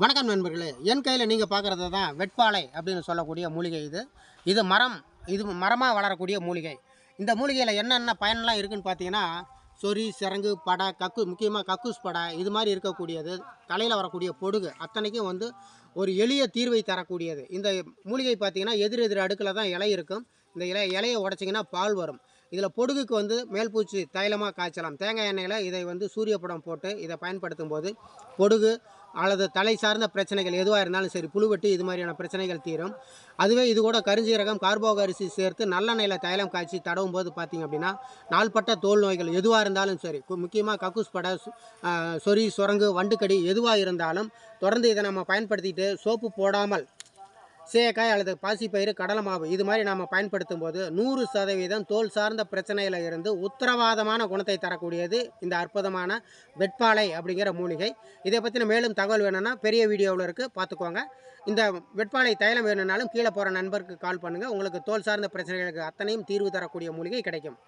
வணக்கம் நண்பர்களே, என் கையில் நீங்கள் பார்க்குறது தான் வெட்பாலை அப்படின்னு சொல்லக்கூடிய மூலிகை. இது மரமாக வளரக்கூடிய மூலிகை. இந்த மூலிகையில் என்னென்ன பயன்லாம் இருக்குதுன்னு பார்த்தீங்கன்னா, சொறி, சிரங்கு, படை, முக்கியமாக கக்கூஸ் படை இது மாதிரி இருக்கக்கூடியது, தலையில் வரக்கூடிய பொடுகு அத்தனைக்கும் ஒரு எளிய தீர்வை தரக்கூடியது. இந்த மூலிகை பார்த்தீங்கன்னா எதிர் அடுக்கில் தான் இலை இருக்கும். இந்த இலையை உடச்சிங்கன்னா பால் வரும். இதில் பொடுகுக்கு மேல்பூச்சி தைலமாக காய்ச்சலாம். தேங்காய் எண்ணெயில் இதை சூரிய படம் போட்டு இதை பயன்படுத்தும் போது பொடுகு அல்லது தலை சார்ந்த பிரச்சனைகள் எதுவாக இருந்தாலும் சரி, புழுவெட்டு இது மாதிரியான பிரச்சனைகள் தீரும். அதுவே இது கூட கருஞ்சீரகம், கார்போக அரிசி சேர்த்து நல்லெண்ணெயில் தைலம் காய்ச்சி தடவும் போது பார்த்திங்க அப்படின்னா நாள்பட்ட தோல் நோய்கள் எதுவாக இருந்தாலும் சரி, முக்கியமாக கக்கூஸ் படை, சொறி, சுரங்கு, வண்டுக்கடி எதுவாக இருந்தாலும் தொடர்ந்து இதை நம்ம பயன்படுத்திட்டு சோப்பு போடாமல் சேக்காய் அல்லது பாசிப்பயிறு, கடலை மாவு இது மாதிரி நாம் பயன்படுத்தும் போது 100% தோல் சார்ந்த பிரச்சனையில் இருந்து உத்தரவாதமான குணத்தை தரக்கூடியது இந்த அற்புதமான வெட்பாலை அப்படிங்கிற மூலிகை. இதை பற்றின மேலும் தகவல் வேணும்னா பெரிய வீடியோவில் இருக்குது, பார்த்துக்கோங்க. இந்த வெட்பாலை தைலம் வேணும்னாலும் கீழே போகிற நண்பருக்கு கால் பண்ணுங்கள். உங்களுக்கு தோல் சார்ந்த பிரச்சனைகளுக்கு அத்தனையும் தீர்வு தரக்கூடிய மூலிகை கிடைக்கும்.